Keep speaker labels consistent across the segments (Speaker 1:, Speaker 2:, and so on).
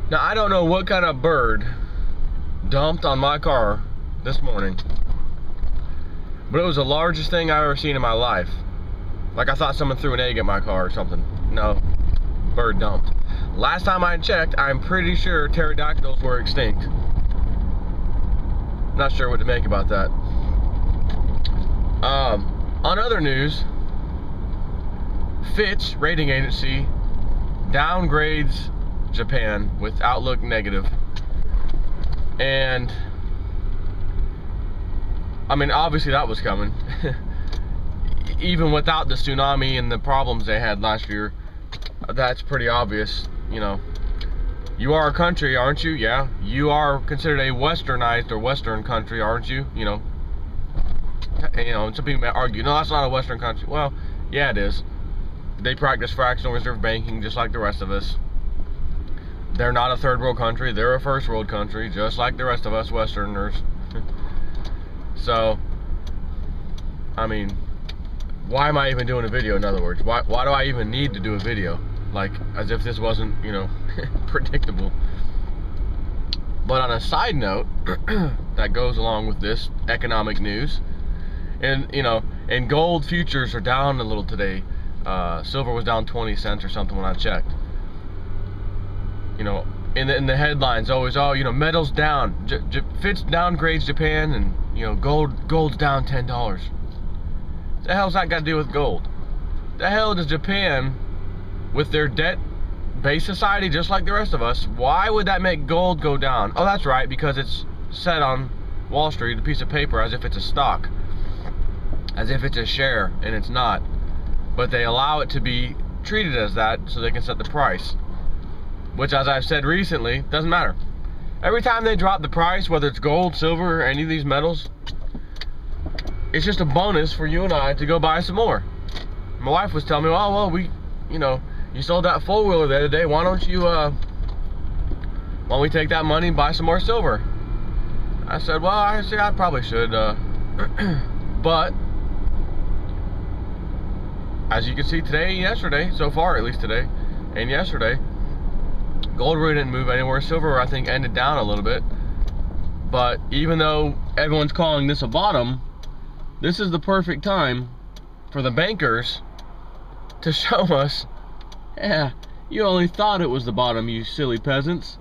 Speaker 1: Now, I don't know what kind of bird dumped on my car this morning, but it was the largest thing I've ever seen in my life. Like, I thought someone threw an egg at my car or something. No, bird dumped. Last time I checked, I'm pretty sure pterodactyls were extinct. Not sure what to make about that. On other news, Fitch rating agency downgrades Japan with outlook negative. And I mean, obviously that was coming. Even without the tsunami and the problems they had last year, that's pretty obvious. You know, you are a country, aren't you? Yeah, you are considered a westernized or western country, aren't you? You know, some people may argue, no, that's not a western country. Well, yeah, it is. They practice fractional reserve banking just like the rest of us. They're not a third world country, they're a first world country, just like the rest of us westerners. So, I mean, why am I even doing a video, in other words? Why do I even need to do a video? Like, as if this wasn't, you know, predictable. But on a side note, that goes along with this economic news, and, you know, and gold futures are down a little today. Silver was down 20 cents or something when I checked. You know, in the headlines always, oh, you know, metals down. Fitch downgrades Japan, and, you know, gold's down $10. The hell's that got to do with gold? The hell does Japan, with their debt-based society just like the rest of us, why would that make gold go down? Oh, that's right, because it's set on Wall Street, a piece of paper, as if it's a stock, as if it's a share, and it's not. But they allow it to be treated as that so they can set the price. Which, as I've said recently, doesn't matter. Every time they drop the price, whether it's gold, silver, or any of these metals, it's just a bonus for you and I to go buy some more. My wife was telling me, oh, well, you know, you sold that four-wheeler the other day. Why don't we take that money and buy some more silver? I said, well, I probably should. But as you can see today and yesterday, so far at least today and yesterday, gold really didn't move anywhere. Silver, I think, ended down a little bit. But even though everyone's calling this a bottom, this is the perfect time for the bankers to show us, yeah, you only thought it was the bottom, you silly peasants.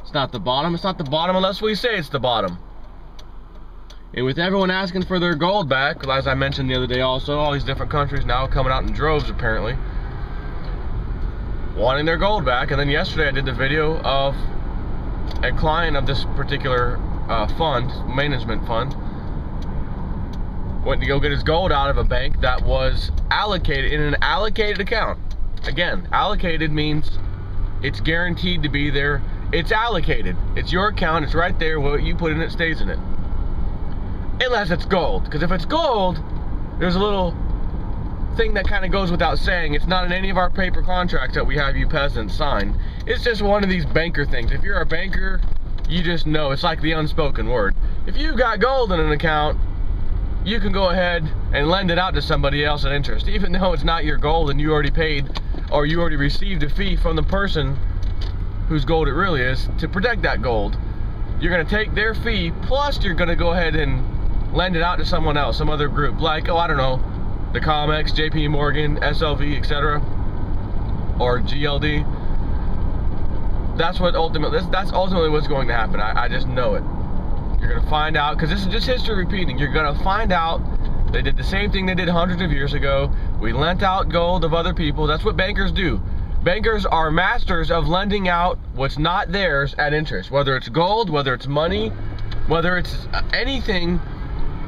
Speaker 1: It's not the bottom. It's not the bottom unless we say it's the bottom. And with everyone asking for their gold back, as I mentioned the other day also, all these different countries now coming out in droves apparently, wanting their gold back. And then yesterday I did the video of a client of this particular fund, management fund, went to go get his gold out of a bank that was allocated in an allocated account. Again, allocated means it's guaranteed to be there. It's allocated. It's your account. It's right there. What you put in it stays in it. Unless it's gold. Because if it's gold, there's a little thing that kind of goes without saying. It's not in any of our paper contracts that we have you peasants sign. It's just one of these banker things. If you're a banker, you just know. It's like the unspoken word. If you've got gold in an account, you can go ahead and lend it out to somebody else at interest, even though it's not your gold and you already paid or you already received a fee from the person whose gold it really is to protect that gold. You're going to take their fee, plus you're going to go ahead and lend it out to someone else, some other group, like, oh, I don't know, the Comex, JP Morgan, SLV, etc., or GLD. That's ultimately what's going to happen. I just know it. You're going to find out, because this is just history repeating. You're going to find out they did the same thing they did hundreds of years ago. We lent out gold of other people. That's what bankers do. Bankers are masters of lending out what's not theirs at interest. Whether it's gold, whether it's money, whether it's anything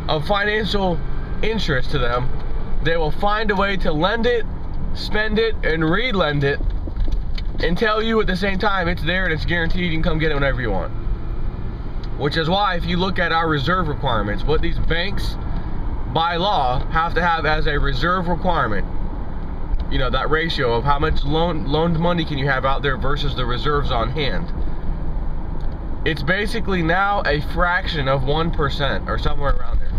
Speaker 1: of financial interest to them, they will find a way to lend it, spend it, and re-lend it, and tell you at the same time it's there and it's guaranteed. You can come get it whenever you want. Which is why, if you look at our reserve requirements, what these banks by law have to have as a reserve requirement, you know, that ratio of how much loaned money can you have out there versus the reserves on hand. It's basically now a fraction of 1% or somewhere around there.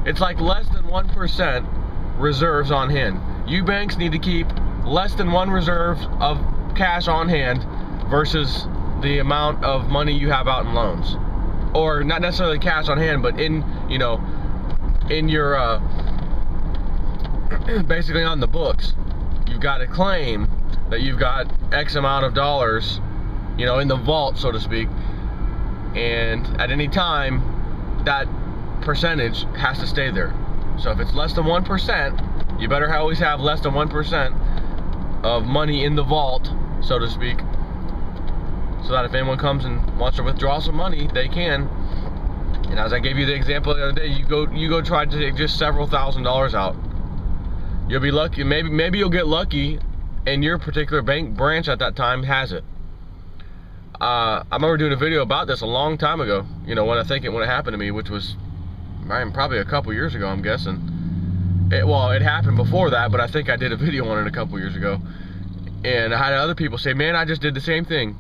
Speaker 1: It's like less than 1% reserves on hand. You banks need to keep less than 1 reserve of cash on hand versus the amount of money you have out in loans, or not necessarily cash on hand, but in, you know, in your basically on the books. You've got to claim that you've got X amount of dollars, you know, in the vault, so to speak, and at any time that percentage has to stay there. So if it's less than 1%, you better always have less than 1% of money in the vault, so to speak, so that if anyone comes and wants to withdraw some money, they can. And as I gave you the example the other day, you go try to take just several $1,000s out. You'll be lucky. Maybe you'll get lucky, and your particular bank branch at that time has it. I remember doing a video about this a long time ago. You know, when it happened to me, which was probably a couple years ago, I'm guessing. It happened before that, but I think I did a video on it a couple years ago. And I had other people say, man, I just did the same thing.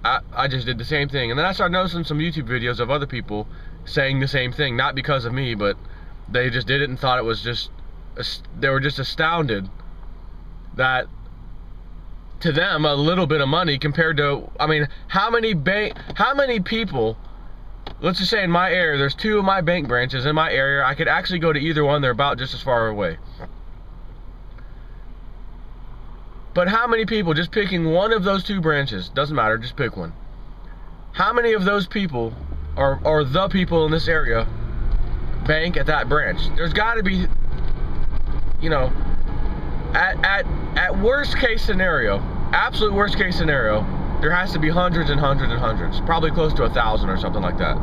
Speaker 1: I just did the same thing. And then I started noticing some YouTube videos of other people saying the same thing. Not because of me, but they just did it and thought it was just, they were just astounded that, to them, a little bit of money compared to, I mean, how many people, let's just say in my area, there's 2 of my bank branches in my area. I could actually go to either one. They're about just as far away. But how many people, just picking one of those 2 branches, doesn't matter, just pick one. How many of those people, or the people in this area, bank at that branch? There's got to be, you know, at worst case scenario, absolute worst case scenario, there has to be hundreds and hundreds and hundreds, probably close to 1,000 or something like that.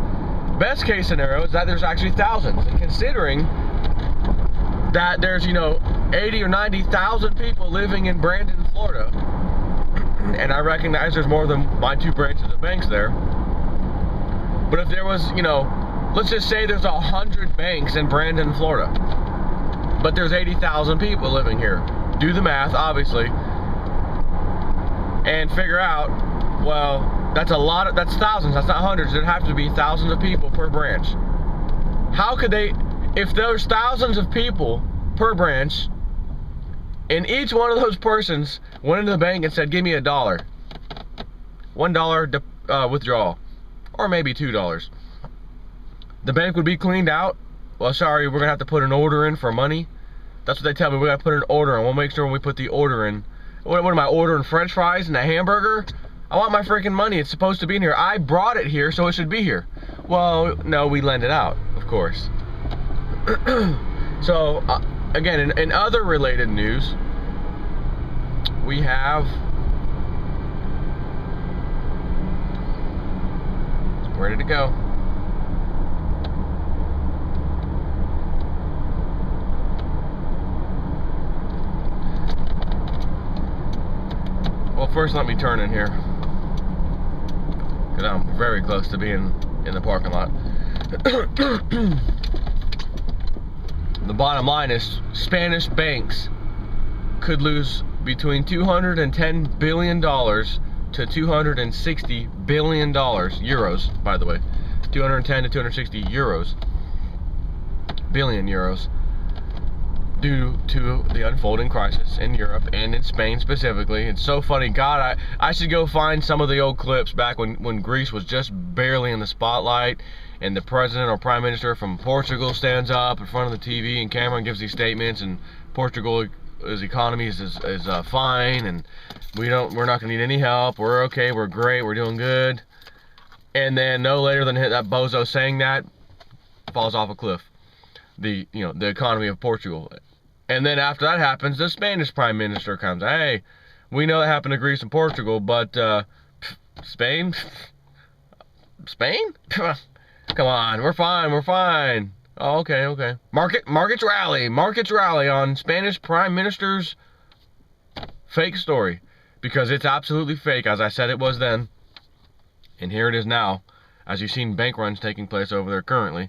Speaker 1: Best case scenario is that there's actually thousands, and considering that there's, you know, 80 or 90,000 people living in Brandon, Florida, and I recognize there's more than my 2 branches of banks there, but if there was, you know, let's just say there's 100 banks in Brandon, Florida, but there's 80,000 people living here. Do the math, obviously, and figure out, well, that's a lot of, that's thousands, that's not hundreds. There'd have to be thousands of people per branch. How could they, if there's thousands of people per branch, and each one of those persons went into the bank and said, give me $1, $1 withdrawal, or maybe $2, the bank would be cleaned out. Well, sorry, we're gonna have to put an order in for money. That's what they tell me. We gotta put an order in. We'll make sure when we put the order in. What am I ordering? French fries and a hamburger? I want my freaking money. It's supposed to be in here. I brought it here, so it should be here. Well, no, we lend it out, of course. So, again, in other related news, we have, ready to go. Well, first let me turn in here, because I'm very close to being in the parking lot. The bottom line is Spanish banks could lose between $210 billion to $260 billion, euros, by the way, 210 to 260 billion euros, due to the unfolding crisis in Europe and in Spain specifically. It's so funny. God, I should go find some of the old clips back when Greece was just barely in the spotlight, and the president or prime minister from Portugal stands up in front of the TV and camera and gives these statements, and Portugal's economy is fine, and we're not gonna need any help, we're okay, we're great, we're doing good. And then no later than that bozo saying that, falls off a cliff, the economy of Portugal. And then after that happens, the Spanish prime minister comes, hey, we know that happened to Greece and Portugal, but Spain? Come on, we're fine. Oh, okay. Markets rally on Spanish prime minister's fake story, because it's absolutely fake, as I said it was then, and here it is now, as you've seen bank runs taking place over there currently.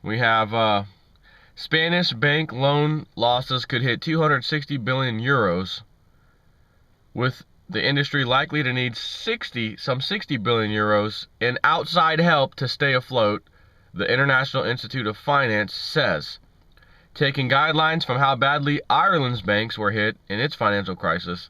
Speaker 1: We have Spanish bank loan losses could hit 260 billion euros, with the industry likely to need 60 billion euros in outside help to stay afloat, the International Institute of Finance says. taking guidelines from how badly Ireland's banks were hit in its financial crisis.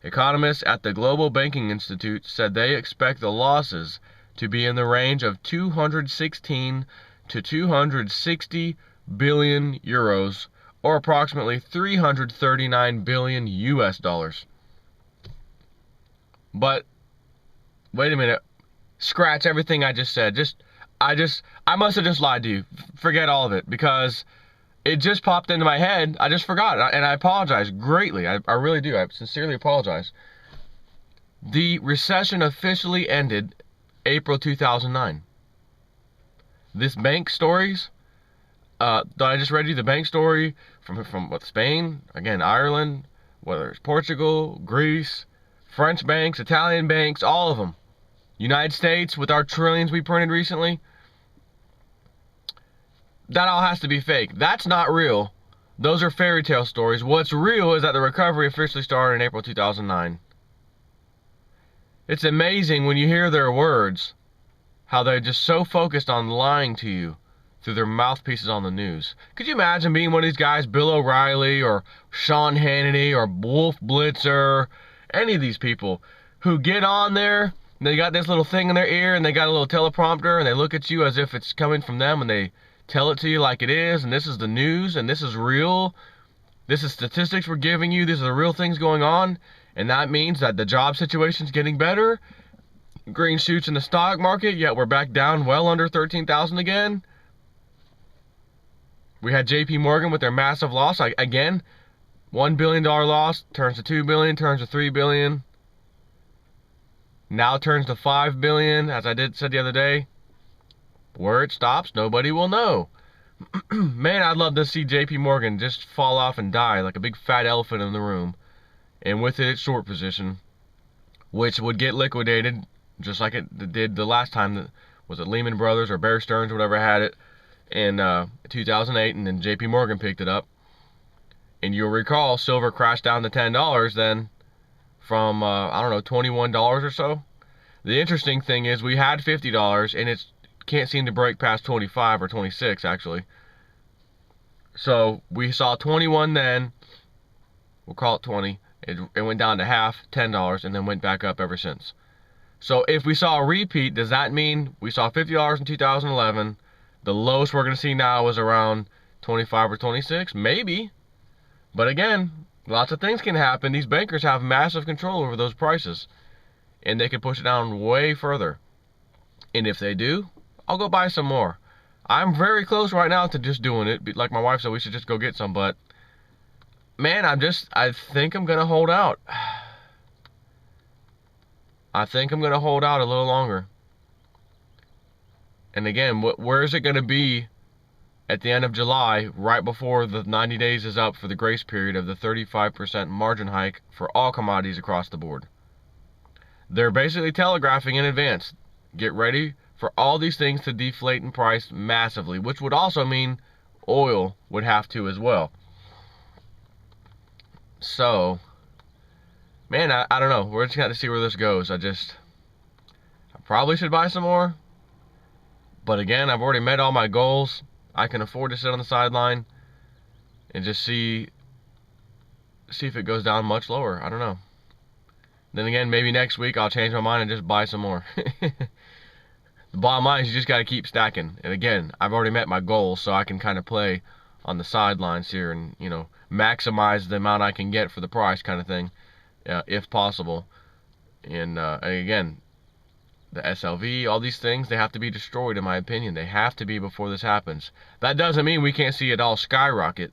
Speaker 1: Economists at the Global Banking Institute said they expect the losses to be in the range of 216 to 260 billion euros, or approximately 339 billion US dollars. But wait a minute. Scratch everything I just said. I must have just lied to you. Forget all of it, because it just popped into my head. I just forgot, and I apologize greatly. I really do. I sincerely apologize. The recession officially ended April 2009. This bank stories that I just read you, the bank story from what, Spain, again, Ireland, whether it's Portugal, Greece, French banks, Italian banks, all of them. United States with our trillions we printed recently. That all has to be fake. That's not real. Those are fairy tale stories. What's real is that the recovery officially started in April 2009. It's amazing when you hear their words, how they're just so focused on lying to you through their mouthpieces on the news. Could you imagine being one of these guys, Bill O'Reilly or Sean Hannity or Wolf Blitzer, any of these people who get on there, and they got this little thing in their ear and they got a little teleprompter and they look at you as if it's coming from them and they tell it to you like it is, and this is the news, and this is real. This is statistics we're giving you. These are the real things going on, and that means that the job situation's getting better. Green shoots in the stock market, yet we're back down well under 13,000 again. We had JP Morgan with their massive loss. Again, $1 billion loss turns to $2 billion, turns to $3 billion. Now turns to $5 billion, as I said the other day. Where it stops, nobody will know. Man, I'd love to see JP Morgan just fall off and die like a big fat elephant in the room. And with it, its short position, which would get liquidated just like it did the last time. Was it Lehman Brothers or Bear Stearns, whatever had it, in 2008, and then JP Morgan picked it up. And you'll recall silver crashed down to $10 then from, I don't know, $21 or so. The interesting thing is we had $50 and it's can't seem to break past 25 or 26 actually. So we saw 21 then, we'll call it 20. It went down to half, $10, and then went back up ever since. So if we saw a repeat, does that mean we saw $50 in 2011? The lowest we're going to see now is around 25 or 26? Maybe. But again, lots of things can happen. These bankers have massive control over those prices, and they can push it down way further. And if they do, I'll go buy some more. I'm very close right now to just doing it. Like my wife said, we should just go get some. But man, I think I'm gonna hold out. I think I'm gonna hold out a little longer. And again, where is it gonna be at the end of July, right before the 90 days is up for the grace period of the 35% margin hike for all commodities across the board? They're basically telegraphing in advance. Get ready for all these things to deflate in price massively, which would also mean oil would have to as well. So, man, I don't know. We're just going to see where this goes. I probably should buy some more. But again, I've already met all my goals. I can afford to sit on the sideline and just see if it goes down much lower. I don't know. Then again, maybe next week I'll change my mind and just buy some more. The bottom line is you just got to keep stacking. And again, I've already met my goals, so I can kind of play on the sidelines here and, you know, maximize the amount I can get for the price kind of thing, if possible. And again, the SLV, all these things, they have to be destroyed, in my opinion. They have to be before this happens. That doesn't mean we can't see it all skyrocket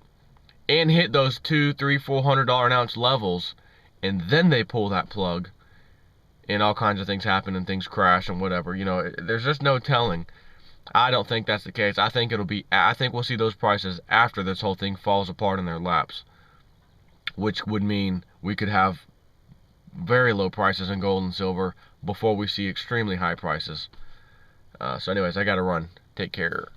Speaker 1: and hit those $200, $300, $400 an ounce levels, and then they pull that plug and all kinds of things happen and things crash and whatever. You know, there's just no telling. I don't think that's the case. I think we'll see those prices after this whole thing falls apart in their laps, which would mean we could have very low prices in gold and silver before we see extremely high prices. So anyways, I gotta run. Take care.